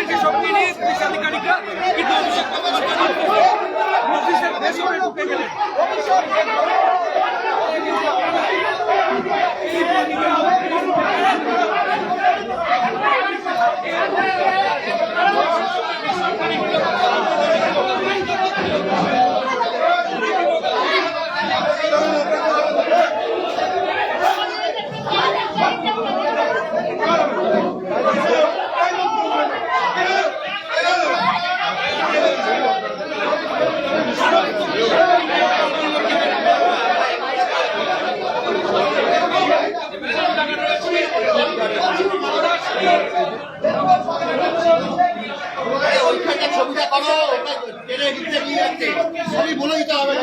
যেসব তিনি পুলিশ আধিকারিকরা কিন্তু অফিসের ভেতরে ঢুকে গেলেন। ছবিটা করো, সবই বলে দিতে হবে।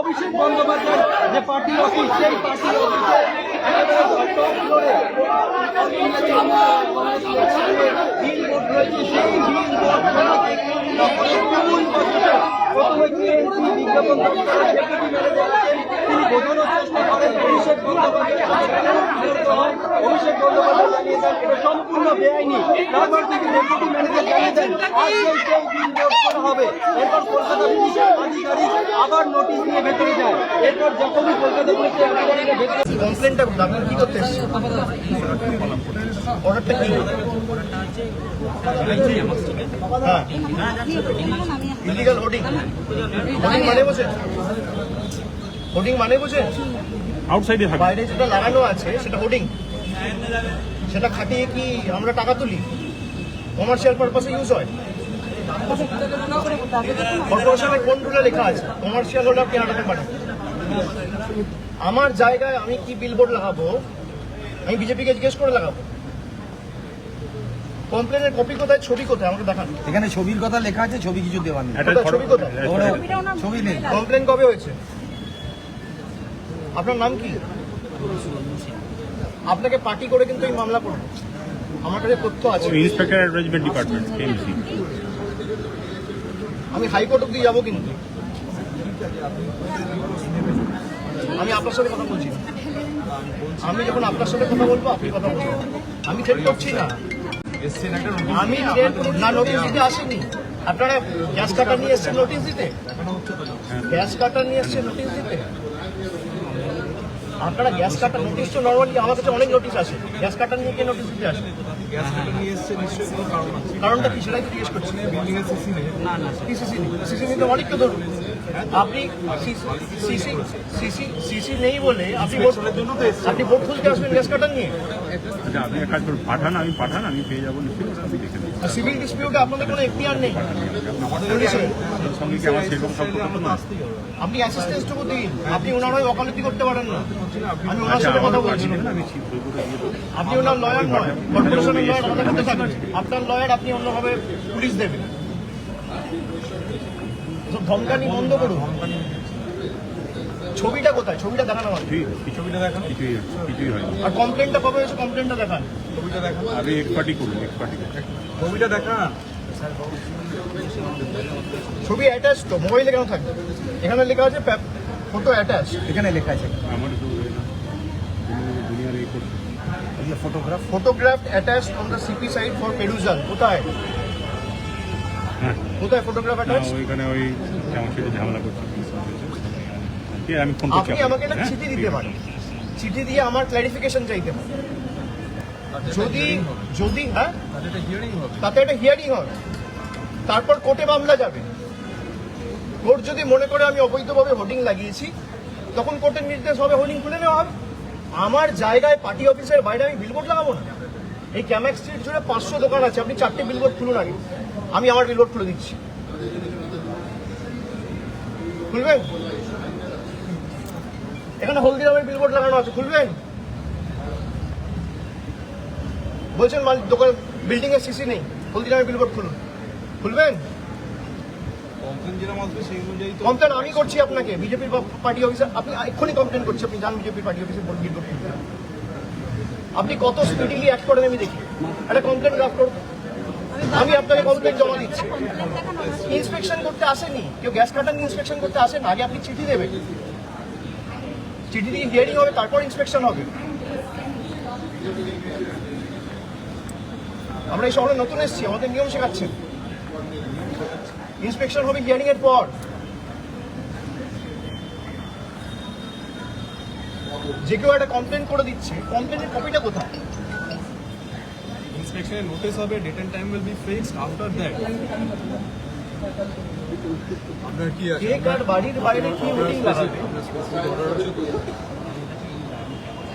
অভিষেক বন্দ্যোপাধ্যায় যে পার্টি অফিস, সেই পার্টি অফিসে বিলবোর্ড রয়েছে, সেই বিলবোর্ড বিজ্ঞাপন তিনি বোঝানোর চেষ্টা করেন অভিষেক বন্দ্যোপাধ্যায় জানিয়েছেন এটা সম্পূর্ণ বেআইনি। তারপর তিনি ডেপুটি ম্যানেজার জানিয়ে দেন আজকে সেই বিলবোর্ড করা হবে। এরপর কলকাতা পুলিশের আধিকারিক আবার নোটিশ দিয়ে ভেতরে যায়। এরপর যখনই কলকাতা পুলিশের আধিকারিকের ভেতরে কমপ্লেনটা আপনার কি করতে এসেছেন? অর্ডারটা কি? হ্যাঁ, ইলিগাল হোর্ডিং। হোর্ডিং মানে বোঝেন? হোর্ডিং মানে বোঝেন? আউটসাইডে থাকে, বাইরে যেটা লাগানো আছে সেটা হোর্ডিং। সেটা খাটিয়ে কি আমরা টাকা তুলি? কমার্শিয়াল পারপাসে ইউজ হয়। কর্পোরেশনের কোন রুলে লেখা আছে কমার্শিয়াল হলে আপনি আটাতে পারেন? আমার জায়গায় আমি কি বিলবোর্ড লাগাবো? আমি বিজেপিকে জিজ্ঞেস করে লাগাবো? কমপ্লেনের কপি কোথায়, ছবি কোথায় আমাকে দেখান। এখানে ছবির কথা লেখা আছে, ছবি কিছু দেওয়া নেই। ছবি কোথায়? ছবি নেই। কমপ্লেন কবে হয়েছে? আপনার নাম কি? আপনাকে পার্টি করে কিন্তু এই মামলা করবো। আমার কাছে তথ্য আছে। Inspector advisement department KMC. আমি হাইকোর্ট অব্দি যাবো কিন্তু আমি আপনার সাথে কথা বলছি না। আমি যখন আপনার সাথে কথা বলবো আপনি কথা বলবো। আমি থ্রেট করছি না। আমি না নোটিশ দিতে আসিনি। আপনারা গ্যাস কাটার নিয়ে এসছেন নোটিশ দিতে? গ্যাস কাটার নিয়ে এসছেন নোটিশ দিতে? আপনারা গ্যাস কাটার নোটিশ তো নর্মালি আমার কাছে অনেক নোটিশ আসে। গ্যাস কাটার নিয়ে কে নোটিশ দিতে আসে? কারণটা কি সেটাই তো জিজ্ঞেস করছি। সিসি নিতে অনেক তো ধরুন আপনি সিসি নেই বলে আপনি ভোট খুলতে আসবেন গ্যাস কাটার নিয়ে? আচ্ছা, আপনি এক কাজ করুন, পাঠান, আমি পেয়ে যাবো নিশ্চয়ই, আমি দেখে নেব। সিভিল ডিসপিউটে আপনাদের কোনো এখতিয়ার নেই। ওর সঙ্গে কি আমার সেরকম সম্পর্ক না? আপনি অ্যাসিস্ট্যান্সটুকু দিন। আপনি ওনার হয়ে ওকালতি করতে পারেন না। আমি ওনার সাথে কথা বলছি। আপনি ওনার লয়ার নয়, কর্পোরেশনের লয়ার আমাদের কাছে থাকবে। আপনার লয়ার আপনি অন্যভাবে পুলিশ দেবেন। ধমকানি বন্ধ করুন। ছবিটা কোথায়? ছবিটা দেখানো হয়। ছবিটা দেখান, কিছুই হয়। আর কমপ্লেনটা কবে হয়েছে? কমপ্লেনটা দেখান। ছবিটা দেখান। আমি এক্সপার্টি করুন, ছবিটা দেখান। ছবি অ্যাটাচ তো, মোবাইলে কেন থাকবে? এখানে লেখা আছে ফটো অ্যাটাচ। এখানে লেখা আছে আমার দুনিয়ার এই photographed attached on the CP side for perusal. কোথায়? কোথায় ফটোগ্রাফ attached? ওইখানে ওই আমার সাথে ঝামেলা করছে। আমি ফোন করছি। আপনি আমাকে একটা চিঠি দিতে পারেন। চিঠি দিয়ে আমার ক্ল্যারিফিকেশন চাইতে পারেন। যদি হ্যাঁ তাতে একটা হিয়ারিং হবে, তারপর কোর্টে মামলা যাবে। কোর্ট যদি মনে করে আমি অবৈধভাবে হোর্ডিং লাগিয়েছি, তখন কোর্টের নির্দেশ হবে হোর্ডিং খুলে নেওয়া হবে। আমার জায়গায় পার্টি অফিসের বাইরে আমি বিলবোর্ড লাগাবো না। এই ক্যামেক্স স্ট্রিট জুড়ে 500 দোকান আছে, আপনি 4টে বিলবোর্ড খুলুন আগে, আমি আমার বিলবোর্ড খুলে দিচ্ছি। খুলবেন? এখানে হলদিরামের বিলবোর্ড লাগানো আছে, খুলবেন? বলছেন মালিক দোকান বিল্ডিং এর সিসি নেই, হলদিরামের বিলবোর্ড খুলুন, খুলবেন? কমপ্লেন আমি করছি আপনাকে, বিজেপির পার্টি অফিসার, আপনি এক্ষুনি কমপ্লেন করছি, আপনি যান বিজেপির পার্টি অফিসে বিলবোর্ড খুলতে। আপনি কত স্পিডিলি অ্যাক্ট করেন আমি দেখি, একটা কমপ্লেন ড্রাফট করুন, আমি আপনাকে কমপ্লেন জমা দিচ্ছি। ইন্সপেকশন করতে আসেনি কেউ, গ্যাস কাটার ইন্সপেকশন করতে আসেন, আগে আপনি চিঠি দেবেন, চিঠি দিয়ে হিয়ারিং হবে, তারপর ইন্সপেকশন হবে। আমরা এই শহরে নতুন এসেছি, আমাদের নিয়ম শেখাচ্ছেন। ইন্সপেকশন হবে হিয়ারিং এর পর। যে কেউ একটা কমপ্লেন করে দিচ্ছে, কমপ্লেনের কপিটা কোথায়? Inspection notice হবে, date and time will be fixed after that. আপনার কি আছে? কে কার বাড়ির বাইরে কি মিটিং লাগাবে?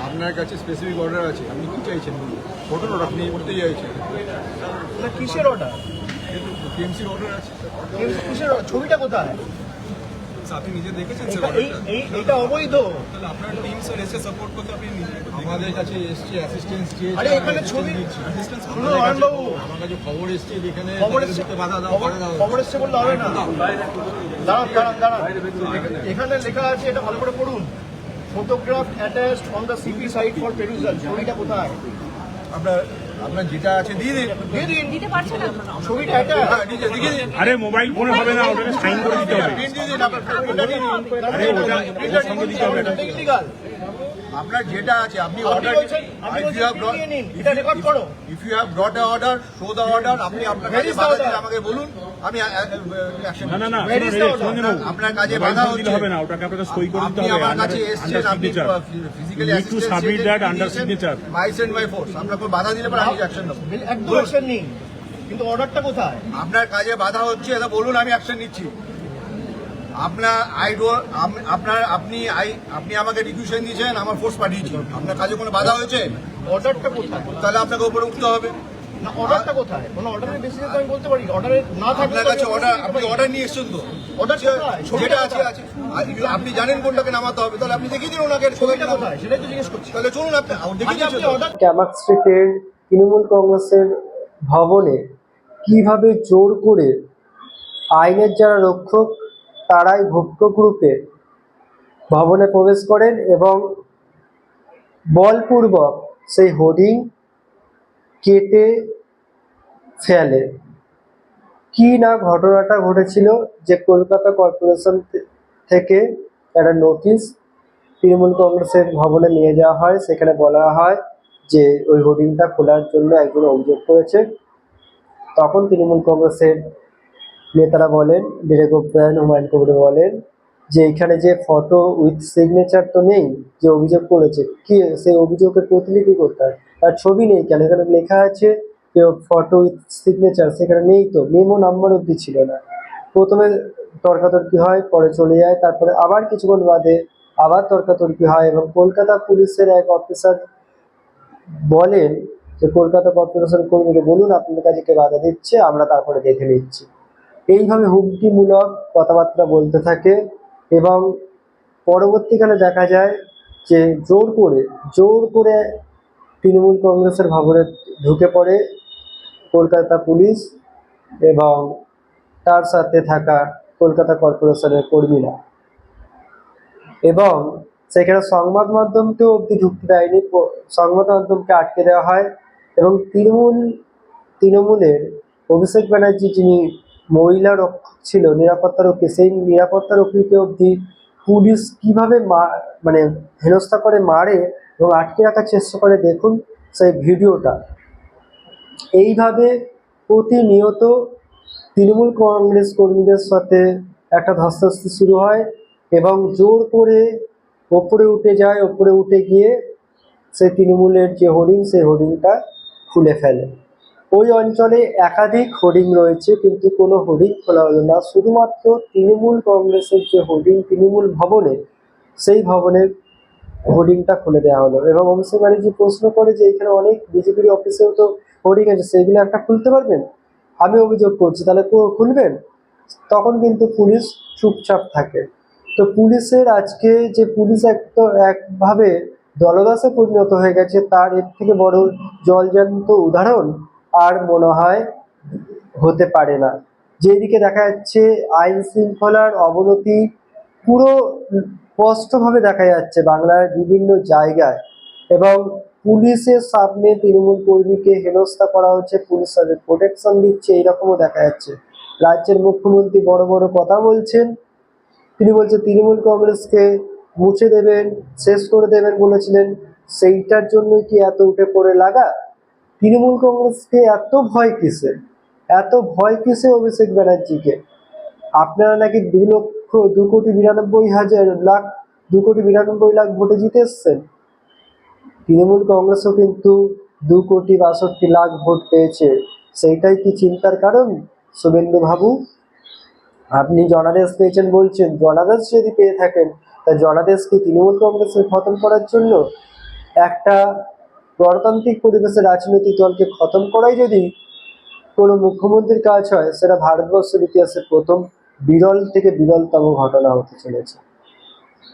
আপনার কাছে স্পেসিফিক অর্ডার আছে, আপনি কি চাইছেন বলুন? ফটো অর্ডার আপনি করতে চাইছেন, না কিসের অর্ডার? টিএমসির অর্ডার আছে, কিসের order? ছবিটা কোথায়? আপনি নিজে দেখেছেন স্যার এটা- অর্ডারটা? এইটা অবৈধ। তাহলে আপনার টিম স্যার এসে সাপোর্ট করতে আপনি নিজে আমাদের কাছে এসছে অ্যাসিস্ট্যান্স চেয়েছে। আরে এখানে ছবি অ্যাসিস্ট্যান্স শুনুন অয়নবাবু, আমার কাছে খবর এসছে এখানে খবর এসছে, বাধা দাও, বাধা দাও। খবর এসছে বললে হবে না। দাঁড়ান দাঁড়ান দাঁড়ান, এখানে লেখা আছে, এটা ভালো করে পড়ুন। Photograph attached on the CP site for perusal. ছবিটা কোথায়? আপনার যেটা আছে দিয়ে দিন। দিয়ে দিন, দিতে পারছে না ছবিটা এটা। আরে মোবাইল ফোনে হবে না, ওটা সাইন করে দিতে হবে। আরে ওটা ওর সঙ্গে দিতে হবে। ইলিগাল। আপনার যেটা আছে আপনি আপনি অর্ডার বলছেন, আমি বলছি আপনি নিয়ে নিন, এটা রেকর্ড করো। If you have brought a order show the order, আপনি আপনার Where কাছে is the বাধা order? দিলে আমাকে বলুন, আমি অ্যাকশন না না না, Where is the order? আপনার কাজে মোবাইল বাধা ফোন দিলে হচ্ছে, হবে না, ওটাকে আপনাকে সই করে দিতে আপনি হবে আমার কাছে এসেছেন, আপনি signature. Physically You need to submit that under signature. By send by force, আপনার কোনো বাধা দিলে পরে আমি অ্যাকশন নেব। একদম অ্যাকশন নিন, কিন্তু অর্ডারটা কোথায়? আপনার কাজে বাধা হচ্ছে এটা বলুন, আমি অ্যাকশন নিচ্ছি। আপনার আপনি আমাকে রিকুয়েশন দিয়েছেন, আমার ফোর্স পাঠিয়েছি, আপনার কাজে কোনো বাধা হয়েছে অর্ডারটা কোথায়? তাহলে আপনাকে উপরে উঠতে হবে। না অর্ডারটা কোথায়? কোনো অর্ডারের বেসিসে তো আমি বলতে পারি, অর্ডারে না থাকলে আপনার কাছে অর্ডার, আপনি অর্ডার নিয়ে এসছেন তো, অর্ডার কোথায়? যেটা আছে আছে, আপনি জানেন কোনটাকে নামাতে হবে, তাহলে আপনি দেখিয়ে দিন ওনাকে ছবিটা কোথায় সেটাই তো জিজ্ঞেস করছি। তাহলে চলুন আপনি দেখিয়ে আপনি দিচ্ছেন। অর্ডার ক্যামাক স্ট্রিটের তৃণমূল কংগ্রেসের ভবনে কিভাবে জোর করে আইনের যারা রক্ষক তারাই ভক্ষক রূপে ভবনে প্রবেশ করেন এবং বলপূর্বক সেই হোর্ডিং কেটে ফেলে। কি না ঘটনাটা ঘটেছিল যে কলকাতা কর্পোরেশন থেকে একটা নোটিশ তৃণমূল কংগ্রেসের ভবনে নিয়ে যাওয়া হয়, সেখানে বলা হয় যে ওই হোর্ডিংটা খোলার জন্য একজন অভিযোগ করেছে। তখন তৃণমূল কংগ্রেসের নেতারা বলেন, ডিরেক্ট অভ্যুদয় হুমায়ুন কবির বলেন যে এখানে যে ফটো উইথ সিগনেচার তো নেই, যে অভিযোগ করেছে কি সেই অভিযোগের প্রতিলিপি করতে হয়, আর ছবি নেই কেন, এখানে লেখা আছে যে ফটো উইথ সিগনেচার, সেখানে নেই তো, মেমো নাম্বার অবধি ছিল না। প্রথমে তর্কাতর্কি হয়, পরে চলে যায়, তারপরে আবার কিছুক্ষণ বাদে আবার তর্কাতর্কি হয় এবং কলকাতা পুলিশের এক অফিসার বলেন যে কলকাতা কর্পোরেশন কর্মীকে বলুন আপনাদের কাছে কে বাধা দিচ্ছে, আমরা তারপরে দেখে নিচ্ছি। এইভাবে হুমকিমূলক কথাবার্তা বলতে থাকে এবং পরবর্তীকালে দেখা যায় যে জোর করে তৃণমূল কংগ্রেসের ভবনে ঢুকে পড়ে কলকাতা পুলিশ এবং তার সাথে থাকা কলকাতা কর্পোরেশনের কর্মীরা, এবং সেখানে সংবাদ মাধ্যমকেও অবধি ঢুকতে দেয়নি, সংবাদ মাধ্যমকে আটকে দেওয়া হয় এবং তৃণমূলের অভিষেক ব্যানার্জি যিনি মহিলা রক্ষক ছিল, নিরাপত্তা রক্ষী, সেই নিরাপত্তা রক্ষীকে অবধি পুলিশ কীভাবে মানে হেনস্থা করে মারে এবং আটকে রাখার চেষ্টা করে, দেখুন সেই ভিডিওটা। এইভাবে প্রতিনিয়ত তৃণমূল কংগ্রেস কর্মীদের সাথে একটা ধস্তাধস্তি শুরু হয় এবং জোর করে ওপরে উঠে যায়, ওপরে উঠে গিয়ে সে তৃণমূলের যে হোর্ডিং সেই হোর্ডিংটা খুলে ফেলে। ওই অঞ্চলে একাধিক হোর্ডিং রয়েছে কিন্তু কোনো হোর্ডিং খোলা হলো না, শুধুমাত্র তৃণমূল কংগ্রেসের যে হোর্ডিং তৃণমূল ভবনে, সেই ভবনের হোর্ডিংটা খুলে দেওয়া হলো এবং অভিষেক ব্যানার্জি প্রশ্ন করে যে এখানে অনেক বিজেপির অফিসেও তো হোর্ডিং আছে, সেইগুলো একটা খুলতে পারবেন? আমি অভিযোগ করছি, তাহলে খুলবেন? তখন কিন্তু পুলিশ চুপচাপ থাকে। তো পুলিশের আজকে যে পুলিশ একভাবে দলদাসে পরিণত হয়ে গেছে, তার এর থেকে বড় জলজ্যান্ত উদাহরণ আর মনে হয় হতে পারে না। যেদিকে দেখা যাচ্ছে আইন শৃঙ্খলার অবনতি পুরো স্পষ্টভাবে দেখা যাচ্ছে বাংলার বিভিন্ন জায়গায়, এবং পুলিশের সামনে তৃণমূল কর্মীকে হেনস্থা করা হচ্ছে, পুলিশ তাদের প্রোটেকশন দিচ্ছে, এইরকমও দেখা যাচ্ছে। রাজ্যের মুখ্যমন্ত্রী বড় বড় কথা বলছেন, তিনি বলছেন তৃণমূল কংগ্রেসকে মুছে দেবেন, শেষ করে দেবেন বলেছিলেন, সেইটার জন্যই কি এত উঠে পড়ে লাগা? তৃণমূল কংগ্রেসকে এত ভয় কিসে, এত ভয় কিসে অভিষেক ব্যানার্জিকে? আপনারা নাকি 2,92,00,000 ভোটে জিতে এসছেন। তৃণমূল কংগ্রেসও কিন্তু 2,62,00,000 ভোট পেয়েছে। সেইটাই কি চিন্তার কারণ শুভেন্দু বাবু? আপনি জনাদেশ পেয়েছেন বলছেন, জনাদেশ যদি পেয়ে থাকেন তা জনাদেশ কি তৃণমূল কংগ্রেসকে খতম করার জন্য? একটা গণতান্ত্রিক পরিবেশে রাজনৈতিক দলকে খতম করাই যদি কোনো মুখ্যমন্ত্রীর কাজ হয়, সেটা ভারতবর্ষের ইতিহাসে প্রথম বিরল থেকে বিরলতম ঘটনা হতে চলেছে,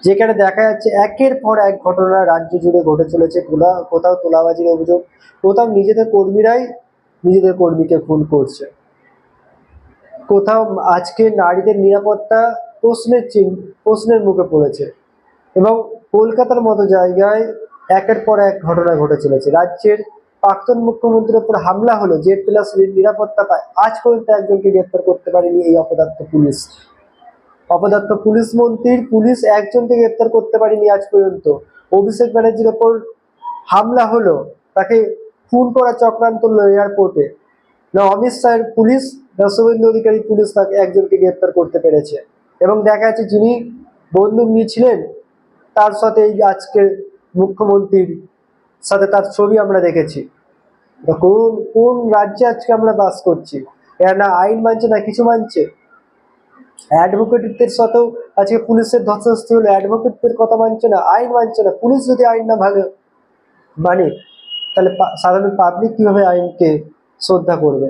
যেখানে দেখা যাচ্ছে একের পর এক ঘটনা রাজ্য জুড়ে ঘটে চলেছে। কোথাও তোলাবাজির অভিযোগ, কোথাও নিজেদের কর্মীরাই নিজেদের কর্মীকে খুন করছে, কোথাও আজকে নারীদের নিরাপত্তা প্রশ্নের মুখে পড়েছে, এবং কলকাতার মতো জায়গায় একের পর এক ঘটনা ঘটে চলেছে। রাজ্যের প্রাক্তন মুখ্যমন্ত্রীর উপর হামলা হলো, Z+ নিরাপত্তা পায়, আজ পর্যন্ত একজনকে গ্রেপ্তার করতে পারেনি এই অপদার্থ পুলিশ। অপদার্থ পুলিশ মন্ত্রীর পুলিশ একজনকে গ্রেপ্তার করতে পারেনি আজ পর্যন্ত। অভিষেক ব্যানার্জির ওপর হামলা হলো, তাকে খুন করা চক্রান্ত হলো এয়ারপোর্টে, না অমিত শাহের পুলিশ না শুভেন্দু অধিকারী পুলিশ তাকে একজনকে গ্রেপ্তার করতে পেরেছে, এবং দেখা যাচ্ছে যিনি বন্দুক নিয়েছিলেন তার সাথে এই আজকের মুখ্যমন্ত্রীর সাথে তার ছবি আমরা দেখেছি। কোন রাজ্যে আজকে আমরা বাস করছি? এরা না আইন মানছে না কিছু মানছে। অ্যাডভোকেটদের সাথেও আজকে পুলিশের ধস্তাধস্তি হলো, অ্যাডভোকেটদের কথা মানছে না, আইন মানছে না। পুলিশ যদি আইন না মানে তাহলে সাধারণ পাবলিক কিভাবে আইনকে শ্রদ্ধা করবে?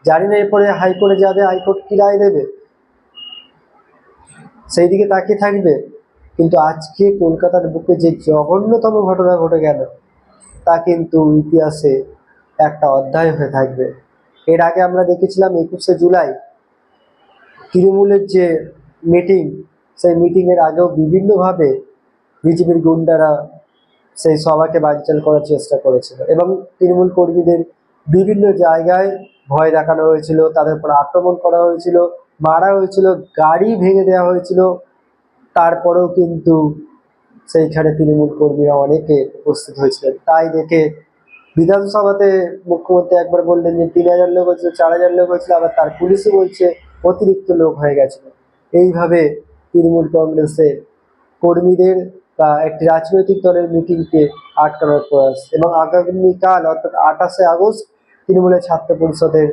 জানি না এরপরে হাইকোর্টে যাবে, হাইকোর্ট কি রায় দেবে, সেই দিকে তাকিয়ে থাকবে। কিন্তু আজকে কলকাতার বুকে যে জঘন্যতম ঘটনা ঘটে গেল, তা কিন্তু ইতিহাসে একটা অধ্যায় হয়ে থাকবে। এর আগে আমরা দেখেছিলাম 21শে জুলাই তৃণমূলের যে মিটিং, সেই মিটিংয়ের আগেও বিভিন্নভাবে বিজেপির গুন্ডারা সেই সভাকে বানচাল করার চেষ্টা করেছিল, এবং তৃণমূল কর্মীদের বিভিন্ন জায়গায় ভয় দেখানো হয়েছিল, তাদের উপর আক্রমণ করা হয়েছিল, মারা হয়েছিল, গাড়ি ভেঙে দেওয়া হয়েছিল। তারপরেও কিন্তু সেইখানে তৃণমূল কর্মীরা অনেকে উপস্থিত হয়েছিলেন। তাই দেখে বিধানসভাতে মুখ্যমন্ত্রী একবার বললেন যে 3,000 লোক হয়েছিল, 4,000 লোক হয়েছিল, আবার তার পুলিশও বলছে অতিরিক্ত লোক হয়ে গেছিল। এইভাবে তৃণমূল কংগ্রেসের কর্মীদের বা একটি রাজনৈতিক দলের মিটিংকে আটকানোর প্রয়াস, এবং আগামীকাল অর্থাৎ 28শে আগস্ট তৃণমূলের ছাত্র পরিষদের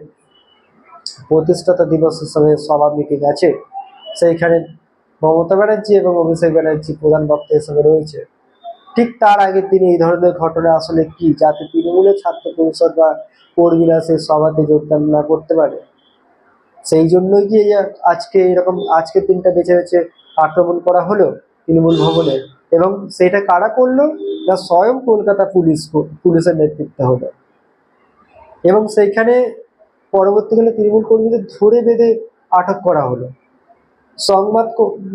প্রতিষ্ঠাতা দিবস হিসাবে সভা মিটিং আছে। সেইখানে মমতা ব্যানার্জি এবং অভিষেক ব্যানার্জি প্রধান বক্তা হিসেবে রয়েছে। ঠিক তার আগে তিনি এই ধরনের ঘটনা আসলে কি, যাতে তৃণমূলের ছাত্র পরিষদ বা কর্মীরা সেই সভাতে যোগদান না করতে পারে, সেই জন্যই কি আজকে এরকম আজকের দিনটা বেছে বেছে আক্রমণ করা হলো তৃণমূল ভবনে, এবং সেটা কারা করলো না স্বয়ং কলকাতা পুলিশের নেতৃত্বে হলো, এবং সেইখানে পরবর্তীকালে তৃণমূল কর্মীদের ধরে বেঁধে আটক করা হলো, সংবাদ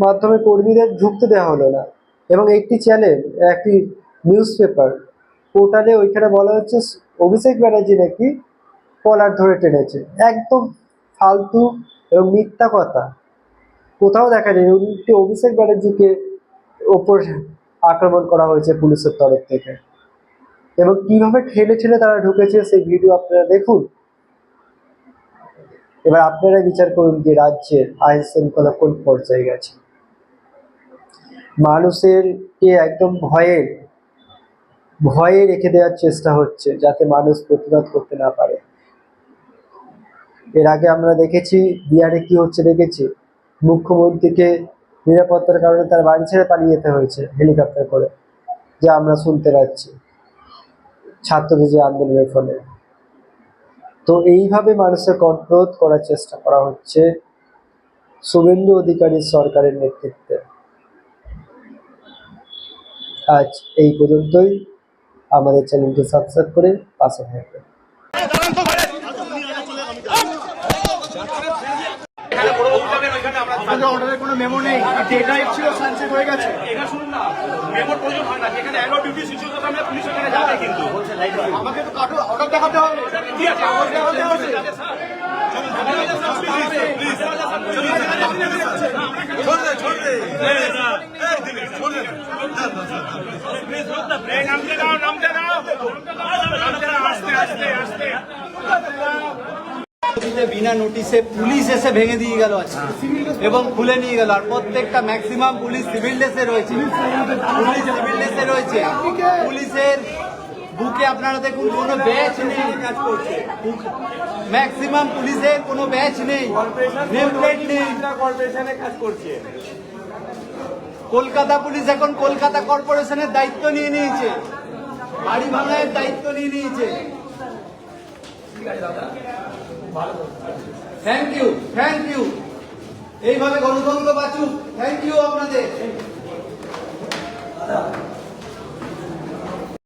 মাধ্যমে কর্মীদের ঢুকতে দেওয়া হলো না, এবং একটি চ্যানেল, একটি নিউজ পেপার পোর্টালে ওইখানে বলা হচ্ছে অভিষেক ব্যানার্জি নাকি কলার ধরে টেনেছে। একদম ফালতু এবং মিথ্যা কথা, কোথাও দেখা যায় উল্টে অভিষেক ব্যানার্জিকে ওপর আক্রমণ করা হয়েছে পুলিশের তরফ থেকে, এবং কিভাবে ঠেলে ঠেলে তারা ঢুকেছে সেই ভিডিও আপনারা দেখুন। এবার আপনারা বিচার করুন যে রাজ্যের আইন শৃঙ্খলা কোন পর্যায়ে গেছে। মানুষেরকে একদম ভয়ে রেখে দেওয়ার চেষ্টা হচ্ছে, যাতে মানুষ প্রতিবাদ করতে না পারে। এর আগে আমরা দেখেছি বিহারে কি হচ্ছে দেখেছি, মুখ্যমন্ত্রীকে নিরাপত্তার কারণে তার বাড়ি ছেড়ে পালিয়ে যেতে হয়েছে হেলিকপ্টার করে, যা আমরা শুনতে পাচ্ছি ছাত্রদের যে আন্দোলনের ফলে। তো এইভাবে মানুষের কণ্ঠরোধ করার চেষ্টা করা হচ্ছে শুভেন্দু অধিকারীর সরকারের নেতৃত্বে। আজ এই পর্যন্তই। আমাদের চ্যানেলটি সাবস্ক্রাইব করে পাশে থাকবেন। আপনাদের অর্ডারের কোনো মেমো নেই, ডেটাই ছিল সানসেট হয়ে গেছে। এটা শুনুন না, মেমোর প্রয়োজন হয় না, যেখানে অ্যালো ডিউটি সিচুয়েশন আমরা পুলিশ ওখানে যাবে কিন্তু। আমাকে তো কাটো অর্ডার দেখাতে হবে। ঠিক আছে, অর্ডার দেখাতে হবে। নামতে দাও, নামতে দাও, আস্তে আস্তে আস্তে। বিনা নোটিশে পুলিশ এসে ভেঙে দিয়ে গেল আজকে এবং খুলে নিয়ে গেল। আর প্রত্যেকটা ম্যাক্সিমাম পুলিশ সিভিল ড্রেসে রয়েছে, পুলিশ সিভিল ড্রেসে রয়েছে। পুলিশের বুকে আপনারা দেখুন কোনো ব্যাচ নেই, কাজ করছে। ম্যাক্সিমাম পুলিশের কোনো ব্যাচ নেই, নেম প্লেট নেই। কর্পোরেশনে কাজ করছে। কলকাতা পুলিশ এখন কলকাতা কর্পোরেশনের দায়িত্ব নিয়ে নিয়েছে, বাড়ি ভাঙার দায়িত্ব নিয়ে নিয়েছে। Thank you, thank you. এইভাবে গণতন্ত্র বাঁচুক। থ্যাংক ইউ আপনাদের।